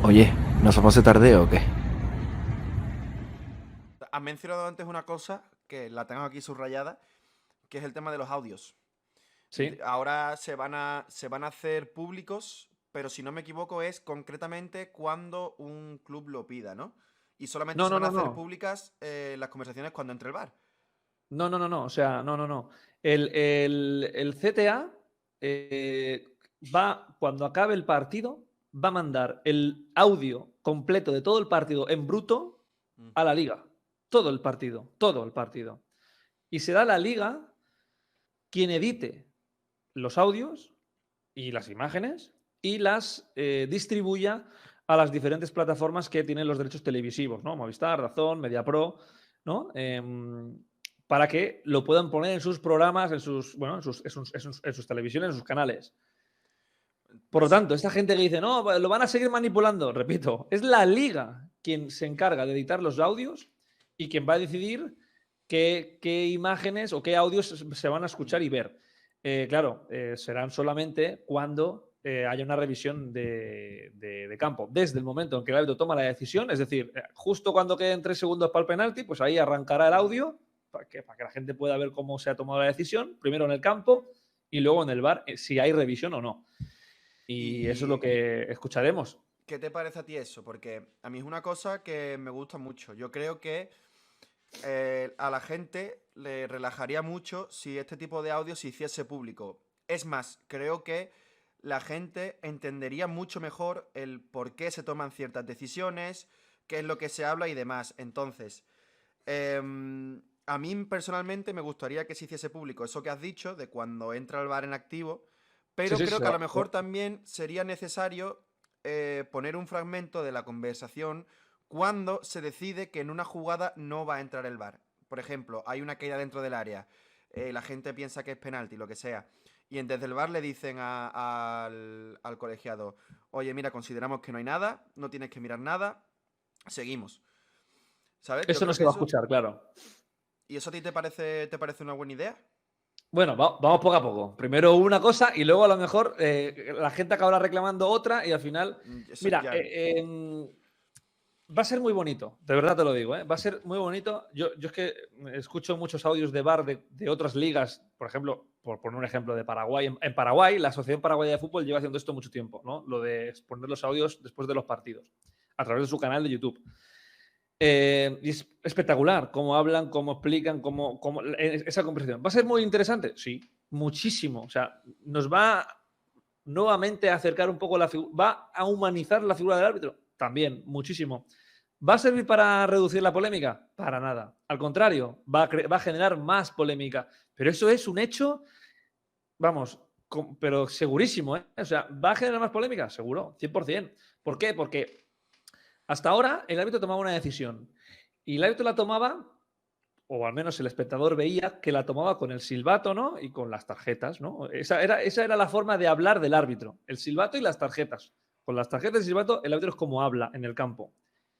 Oye, ¿nos vamos de tardeo o qué? Has mencionado antes una cosa que la tengo aquí subrayada, que es el tema de los audios. Sí. Ahora se van a hacer públicos, pero si no me equivoco es concretamente cuando un club lo pida, ¿no? Y solamente No, se no, van a no, hacer no. públicas las conversaciones cuando entre el bar. No, no, no, no. O sea, no, no, no. El CTA va, cuando acabe el partido, va a mandar el audio completo de todo el partido en bruto Mm. a la liga. Todo el partido, todo el partido. Y será la liga quien edite los audios y las imágenes y las distribuya a las diferentes plataformas que tienen los derechos televisivos, ¿no? Movistar, Dazón, MediaPro, ¿no? Para que lo puedan poner en sus programas, en sus, bueno, en sus televisiones, en sus canales. Por lo Pues tanto, esta gente que dice, no, lo van a seguir manipulando, repito, es la liga quien se encarga de editar los audios y quien va a decidir qué imágenes o qué audios se van a escuchar y ver. Claro, serán solamente cuando haya una revisión de campo. Desde el momento en que el árbitro toma la decisión, es decir, justo cuando queden 3 segundos para el penalti, pues ahí arrancará el audio para que la gente pueda ver cómo se ha tomado la decisión, primero en el campo y luego en el bar, si hay revisión o no. Y eso es lo ¿y que escucharemos. qué te parece a ti eso? Porque a mí es una cosa que me gusta mucho. Yo creo que a la gente le relajaría mucho si este tipo de audio se hiciese público. Es más, creo que la gente entendería mucho mejor el por qué se toman ciertas decisiones, qué es lo que se habla y demás. Entonces, a mí personalmente me gustaría que se hiciese público eso que has dicho de cuando entra el bar en activo, Sí, pero sí, creo se que a va. lo mejor también sería necesario poner un fragmento de la conversación cuando se decide que en una jugada no va a entrar el bar. Por ejemplo, hay una caída dentro del área, la gente piensa que es penalti, lo que sea, y desde el bar le dicen al colegiado, oye, mira, consideramos que no hay nada, no tienes que mirar nada, seguimos. ¿Sabes? Yo Eso no creo se que va a eso... escuchar, claro. ¿Y eso a ti te parece una buena idea? Bueno, vamos poco a poco. Primero una cosa y luego a lo mejor la gente acabará reclamando otra y al final. Eso Mira, ya. va a ser muy bonito, de verdad te lo digo, ¿eh? Va a ser muy bonito. Yo es que escucho muchos audios de bar de otras ligas, por ejemplo, por poner un ejemplo de Paraguay. En Paraguay, la Asociación Paraguaya de Fútbol lleva haciendo esto mucho tiempo, ¿no? Lo de poner los audios después de los partidos, a través de su canal de YouTube. Y es espectacular cómo hablan, cómo explican, esa conversación. ¿Va a ser muy interesante? Sí, muchísimo. O sea, nos va nuevamente a acercar un poco la figura, va a humanizar la figura del árbitro. También, muchísimo. ¿Va a servir para reducir la polémica? Para nada. Al contrario, va a generar más polémica. Pero eso es un hecho, vamos, pero segurísimo, ¿eh? O sea, ¿va a generar más polémica? Seguro, 100%. ¿Por qué? Porque hasta ahora el árbitro tomaba una decisión y el árbitro la tomaba, o al menos el espectador veía que la tomaba con el silbato, ¿no? Y con las tarjetas, ¿no? Esa era la forma de hablar del árbitro, el silbato y las tarjetas. Con las tarjetas y el silbato, el árbitro es como habla en el campo.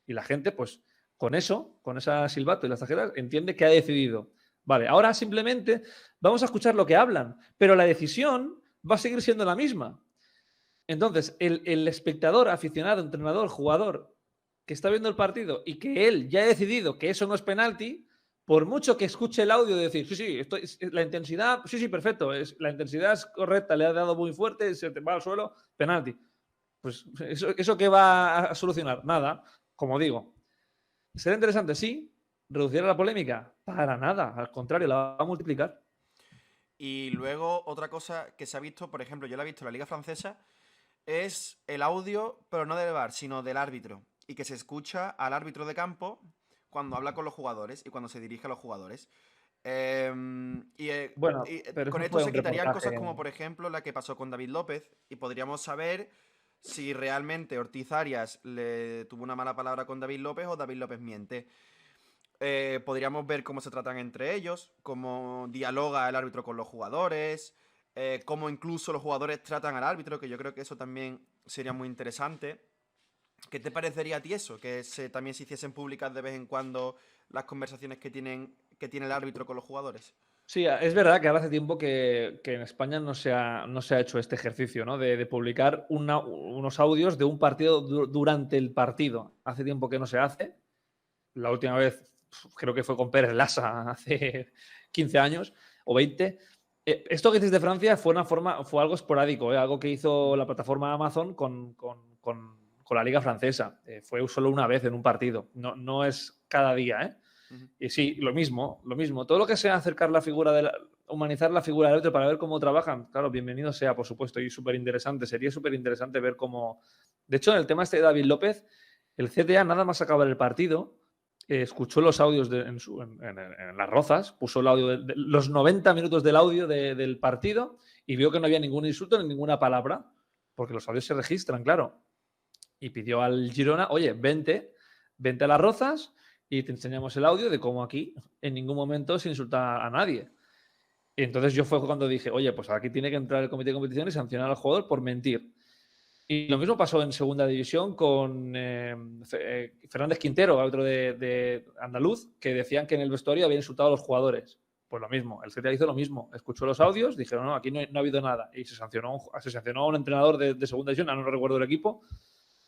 Y la gente, pues, con eso, con ese silbato y las tarjetas, entiende que ha decidido. Vale, ahora simplemente vamos a escuchar lo que hablan, pero la decisión va a seguir siendo la misma. Entonces, el espectador, aficionado, entrenador, jugador, que está viendo el partido y que él ya ha decidido que eso no es penalti, por mucho que escuche el audio de decir, sí, sí, la intensidad, sí, sí, perfecto, la intensidad es correcta, le ha dado muy fuerte, se te va al suelo, penalti. Pues eso qué va a solucionar, nada, como digo. ¿Será interesante? Sí. ¿Reducirá la polémica? Para nada, al contrario, la va a multiplicar. Y luego otra cosa que se ha visto, por ejemplo, yo la he visto en la Liga Francesa, es el audio, pero no del VAR, sino del árbitro. Y que se escucha al árbitro de campo cuando habla con los jugadores y cuando se dirige a los jugadores. Bueno, pero Con eso esto fue se un quitarían reportaje. cosas como, por ejemplo, la que pasó con David López y podríamos saber si realmente Ortiz Arias le tuvo una mala palabra con David López o David López miente. Podríamos ver cómo se tratan entre ellos, cómo dialoga el árbitro con los jugadores, cómo incluso los jugadores tratan al árbitro, que yo creo que eso también sería muy interesante. ¿Qué te parecería a ti eso? Que también se hiciesen públicas de vez en cuando las conversaciones que tiene el árbitro con los jugadores. Sí, es verdad que ahora hace tiempo que en España no se ha hecho este ejercicio, ¿no? De publicar unos audios de un partido durante el partido. Hace tiempo que no se hace. La última vez creo que fue con Pérez Lassa hace 15 años o 20. Esto que dices de Francia fue algo esporádico, algo que hizo la plataforma Amazon con la Liga Francesa. Fue solo una vez en un partido. No es cada día, ¿eh? Ujú. Y sí, lo mismo. Todo lo que sea acercar humanizar la figura del otro para ver cómo trabajan, claro, bienvenido sea, por supuesto, y súper interesante. Sería súper interesante ver cómo. De hecho, en el tema este de David López, el CTA, nada más acabar el partido, escuchó los audios en Las Rozas, puso el audio de los 90 minutos del audio del partido y vio que no había ningún insulto ni ninguna palabra, porque los audios se registran, claro. Y pidió al Girona, oye, vente a Las Rozas y te enseñamos el audio de cómo aquí en ningún momento se insulta a nadie. Y entonces yo fue cuando dije, oye, pues aquí tiene que entrar el comité de competición y sancionar al jugador por mentir. Y lo mismo pasó en segunda división con Fernández Quintero, otro de andaluz, que decían que en el vestuario había insultado a los jugadores. Pues lo mismo, el CTA hizo lo mismo. Escuchó los audios, dijeron, no, aquí no ha habido nada. Y se sancionó a un entrenador de segunda división, no recuerdo el equipo.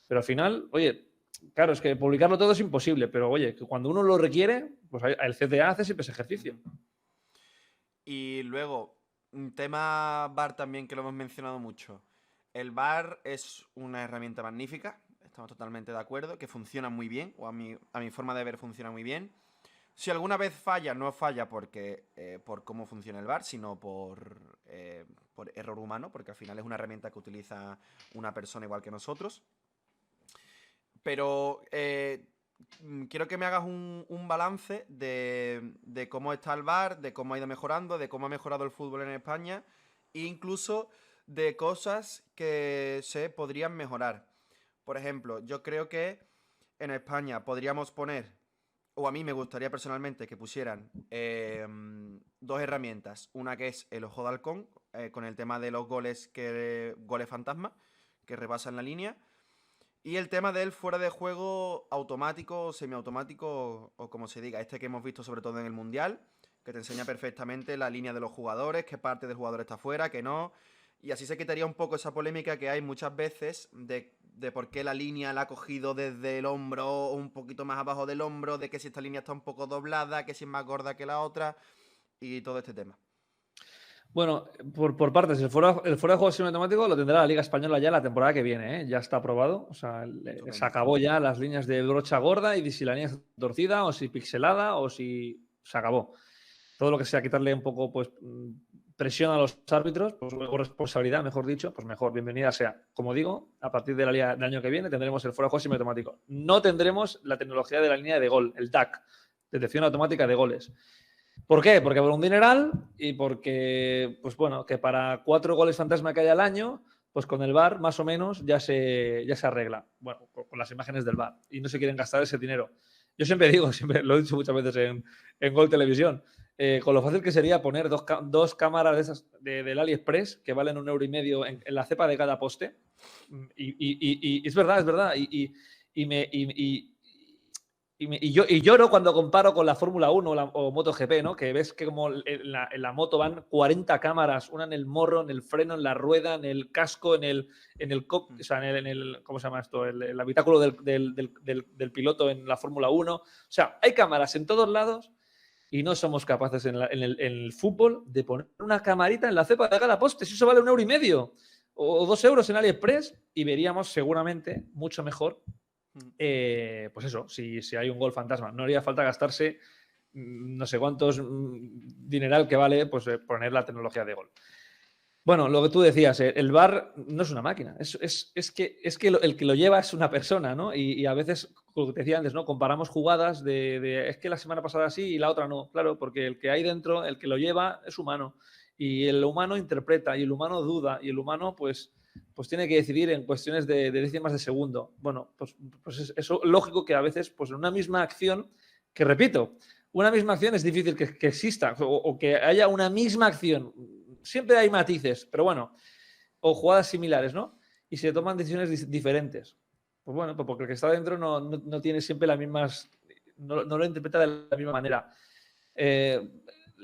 Pero al final, oye, claro, es que publicarlo todo es imposible, pero oye, que cuando uno lo requiere, pues el CTA hace siempre ese ejercicio. Y luego, un tema VAR también que lo hemos mencionado mucho. El VAR es una herramienta magnífica, estamos totalmente de acuerdo, que funciona muy bien, o a mi forma de ver funciona muy bien. Si alguna vez falla, no falla por cómo funciona el VAR, sino por error humano, porque al final es una herramienta que utiliza una persona igual que nosotros. Pero quiero que me hagas un balance de cómo está el VAR, de cómo ha ido mejorando, de cómo ha mejorado el fútbol en España e incluso de cosas que se podrían mejorar. Por ejemplo, yo creo que en España podríamos poner, o a mí me gustaría personalmente que pusieran dos herramientas. Una que es el ojo de halcón, con el tema de los goles fantasma, que rebasan la línea. Y el tema del fuera de juego automático, semiautomático o como se diga, este que hemos visto sobre todo en el Mundial, que te enseña perfectamente la línea de los jugadores, qué parte del jugador está fuera, qué no. Y así se quitaría un poco esa polémica que hay muchas veces de por qué la línea la ha cogido desde el hombro o un poquito más abajo del hombro, de que si esta línea está un poco doblada, que si es más gorda que la otra y todo este tema. Bueno, por partes, el fuera de juego semiautomático lo tendrá la Liga Española ya la temporada que viene, ¿eh? Ya está aprobado. O sea, se Estupendo. acabó ya las líneas de brocha gorda y si la línea está torcida o si pixelada o si se acabó. Todo lo que sea quitarle un poco pues, presión a los árbitros, pues, o responsabilidad, mejor dicho, pues mejor, bienvenida sea. Como digo, a partir de la liga del año que viene tendremos el fuera de juego semiautomático. No tendremos la tecnología de la línea de gol, el DAC, detección automática de goles. ¿Por qué? Porque por un dineral y porque, pues bueno, que para 4 goles fantasma que haya al año, pues con el VAR más o menos ya se arregla. Bueno, con las imágenes del VAR. Y no se quieren gastar ese dinero. Yo siempre digo, siempre lo he dicho muchas veces en Gol Televisión, con lo fácil que sería poner dos cámaras de esas del AliExpress que valen 1,5 € en la cepa de cada poste. Y es verdad, es verdad. Y lloro cuando comparo con la Fórmula 1 o MotoGP, ¿no? Que ves que como en la moto van 40 cámaras, una en el morro, en el freno, en la rueda, en el casco, o sea, ¿cómo se llama esto? El habitáculo del piloto en la Fórmula 1. O sea, hay cámaras en todos lados y no somos capaces en el fútbol de poner una camarita en la cepa de cada poste. Si eso vale 1,5 € o 2 € en AliExpress y veríamos seguramente mucho mejor pues eso, si hay un gol fantasma. No haría falta gastarse no sé cuántos dineral que vale pues, poner la tecnología de gol. Bueno, lo que tú decías, el VAR no es una máquina, es que el que lo lleva es una persona, ¿no? Y a veces, como te decía antes, ¿no? Comparamos jugadas es que la semana pasada sí y la otra no. Claro, porque el que hay dentro, el que lo lleva, es humano. Y el humano interpreta, y el humano duda, y el humano, pues tiene que decidir en cuestiones de décimas de segundo. Bueno, pues es lógico que a veces, pues en una misma acción, que repito, una misma acción es difícil que exista o que haya una misma acción. Siempre hay matices, pero bueno, o jugadas similares, ¿no? Y se toman decisiones diferentes. Pues bueno, pues porque el que está dentro no tiene siempre las mismas, no lo interpreta de la misma manera.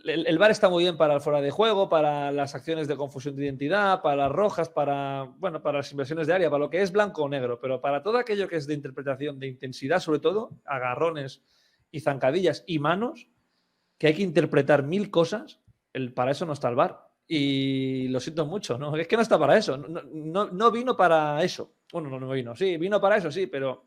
el VAR está muy bien para el fuera de juego, para las acciones de confusión de identidad, para las rojas, para las inversiones de área, para lo que es blanco o negro, pero para todo aquello que es de interpretación, de intensidad, sobre todo, agarrones y zancadillas y manos, que hay que interpretar 1000 cosas, para eso no está el VAR. Y lo siento mucho, ¿no? Es que no está para eso. No vino para eso. Bueno, no vino. Sí, vino para eso, sí, pero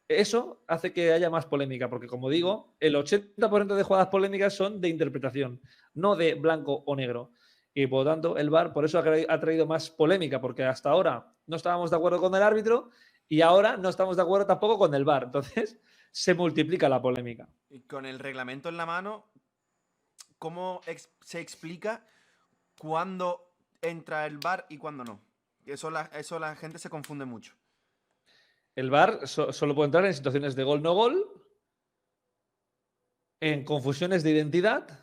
eso hace que haya más polémica, porque como digo, el 80% de jugadas polémicas son de interpretación, no de blanco o negro. Y por lo tanto, el VAR por eso ha traído más polémica, porque hasta ahora no estábamos de acuerdo con el árbitro y ahora no estamos de acuerdo tampoco con el VAR. Entonces, se multiplica la polémica. Y con el reglamento en la mano, ¿cómo se explica cuándo entra el VAR y cuándo no? Eso la gente se confunde mucho. El VAR solo puede entrar en situaciones de gol-no gol, en confusiones de identidad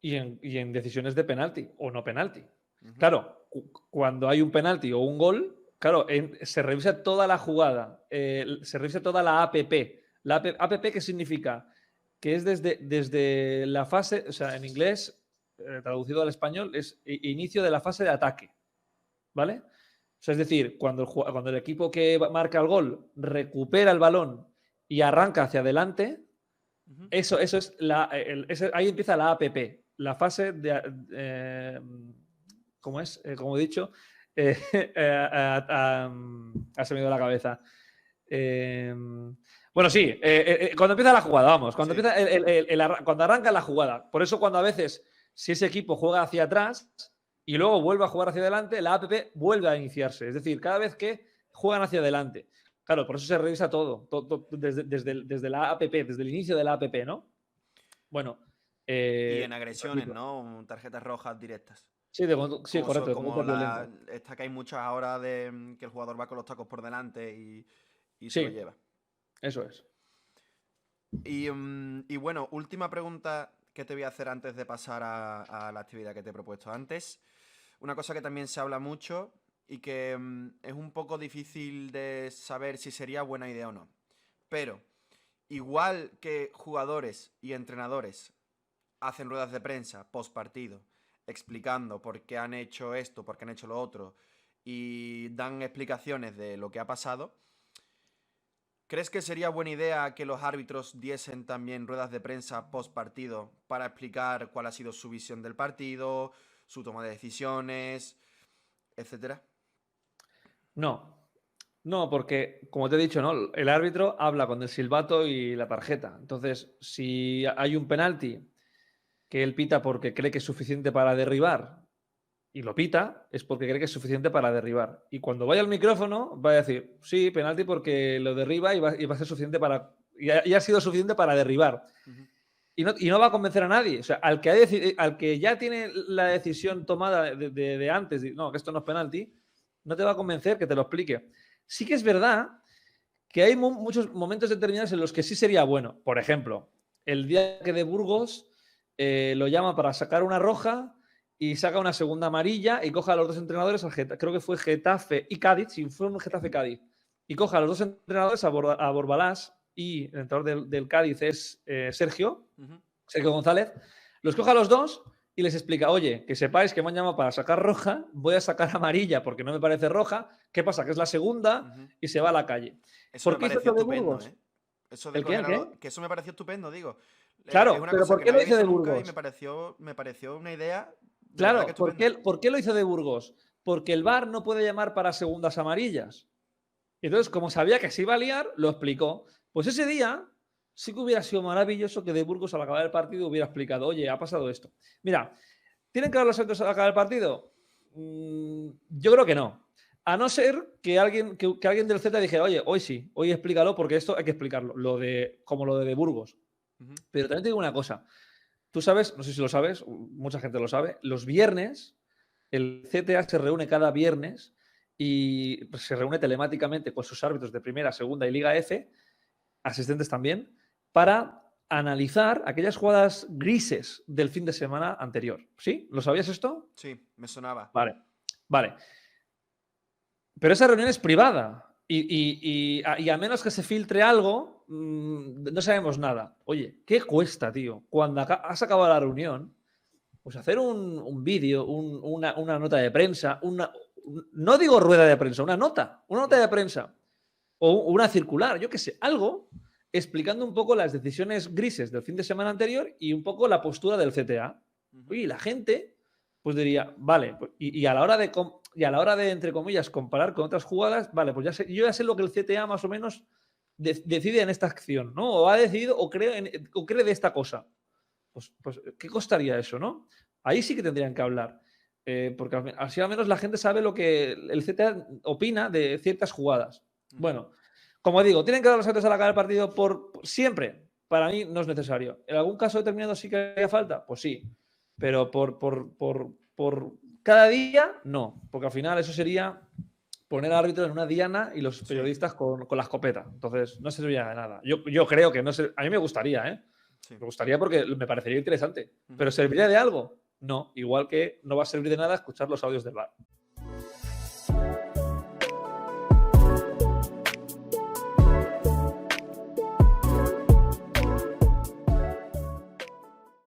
y en decisiones de penalti o no penalti. Claro, cuando hay un penalti o un gol, claro, se revisa toda la jugada, se revisa toda la APP. ¿La APP qué significa? Que es desde la fase, o sea, en inglés, traducido al español, es inicio de la fase de ataque, ¿vale? O sea, es decir, cuando el equipo que marca el gol recupera el balón y arranca hacia adelante, eso es ahí empieza la APP, la fase de ¿cómo es? Como he dicho, se me ha ido la cabeza. Bueno, sí, cuando empieza la jugada, vamos, cuando Sí. empieza cuando arranca la jugada. Por eso cuando a veces, si ese equipo juega hacia atrás y luego vuelve a jugar hacia adelante, la APP vuelve a iniciarse. Es decir, cada vez que juegan hacia adelante. Claro, por eso se revisa todo desde la APP, desde el inicio de la APP, ¿no? Bueno. Y en agresiones, ¿no? Tarjetas rojas directas. Sí, sí, correcto. Como esta que hay muchas ahora de que el jugador va con los tacos por delante y se lo lleva. Eso es. Y bueno, última pregunta que te voy a hacer antes de pasar a la actividad que te he propuesto antes. Una cosa que también se habla mucho y que es un poco difícil de saber si sería buena idea o no. Pero, igual que jugadores y entrenadores hacen ruedas de prensa post partido explicando por qué han hecho esto, por qué han hecho lo otro y dan explicaciones de lo que ha pasado, ¿crees que sería buena idea que los árbitros diesen también ruedas de prensa post partido para explicar cuál ha sido su visión del partido, su toma de decisiones, etcétera? No, porque, como te he dicho, ¿no? El árbitro habla con el silbato y la tarjeta. Entonces, si hay un penalti que él pita porque cree que es suficiente para derribar y lo pita, es porque cree que es suficiente para derribar. Y cuando vaya al micrófono, va a decir, sí, penalti porque lo derriba y va a ser suficiente para... Y ha sido suficiente para derribar. Y no va a convencer a nadie. O sea, al que ya tiene la decisión tomada de antes, no, que esto no es penalti, no te va a convencer que te lo explique. Sí que es verdad que hay muchos momentos determinados en los que sí sería bueno. Por ejemplo, el día que de Burgos lo llama para sacar una roja y saca una segunda amarilla y coja a los dos entrenadores, creo que fue Getafe y Cádiz, si fue un Getafe-Cádiz, y coja a los dos entrenadores, a Borbalás y el entrenador del Cádiz es Sergio González, los coja a los dos y les explica, oye, que sepáis que me han llamado para sacar roja, voy a sacar amarilla porque no me parece roja, ¿qué pasa? Que es la segunda y se va a la calle. Eso ¿Por qué hizo de Burgos? ¿eh? Eso de que eso me pareció estupendo, digo. Claro, es una pero cosa ¿por qué lo hizo de Burgos? Y me pareció una idea. Claro, ¿por qué lo hizo de Burgos? Porque el VAR no puede llamar para segundas amarillas. Entonces, como sabía que se iba a liar, lo explicó. Pues ese día sí que hubiera sido maravilloso que de Burgos al acabar el partido hubiera explicado, oye, ha pasado esto. Mira, ¿tienen que ver los árbitros al acabar el partido? Yo creo que no. A no ser que alguien del Z dijera, oye, hoy sí, hoy explícalo porque esto hay que explicarlo, como lo de Burgos. Pero también te digo una cosa. Tú sabes, no sé si lo sabes, mucha gente lo sabe, los viernes el CTA se reúne cada viernes y se reúne telemáticamente con sus árbitros de primera, segunda y Liga F, asistentes también, para analizar aquellas jugadas grises del fin de semana anterior. ¿Sí? ¿Lo sabías esto? Sí, me sonaba. Vale. Pero esa reunión es privada y a menos que se filtre algo, no sabemos nada. Oye, ¿qué cuesta, tío? Cuando has acabado la reunión, pues hacer un vídeo, una nota de prensa, no digo rueda de prensa, una nota de prensa o una circular, yo qué sé, algo explicando un poco las decisiones grises del fin de semana anterior y un poco la postura del CTA. Oye, la gente pues diría, vale, y a la hora de, entre comillas, comparar con otras jugadas, vale, pues yo ya sé lo que el CTA más o menos decide en esta acción, ¿no? O ha decidido o cree de esta cosa. Pues, ¿qué costaría eso, no? Ahí sí que tendrían que hablar. Porque así al menos la gente sabe lo que el CTA opina de ciertas jugadas. Bueno, como digo, ¿tienen que dar los autos a la cara del partido por siempre? Para mí no es necesario. ¿En algún caso determinado sí que haría falta? Pues sí. Pero por cada día, no. Porque al final eso sería poner al árbitro en una diana y los periodistas con la escopeta. Entonces, no serviría de nada. Yo creo que no sé. A mí me gustaría, ¿eh? Sí. Me gustaría porque me parecería interesante. ¿Pero serviría de algo? No. Igual que no va a servir de nada escuchar los audios del VAR.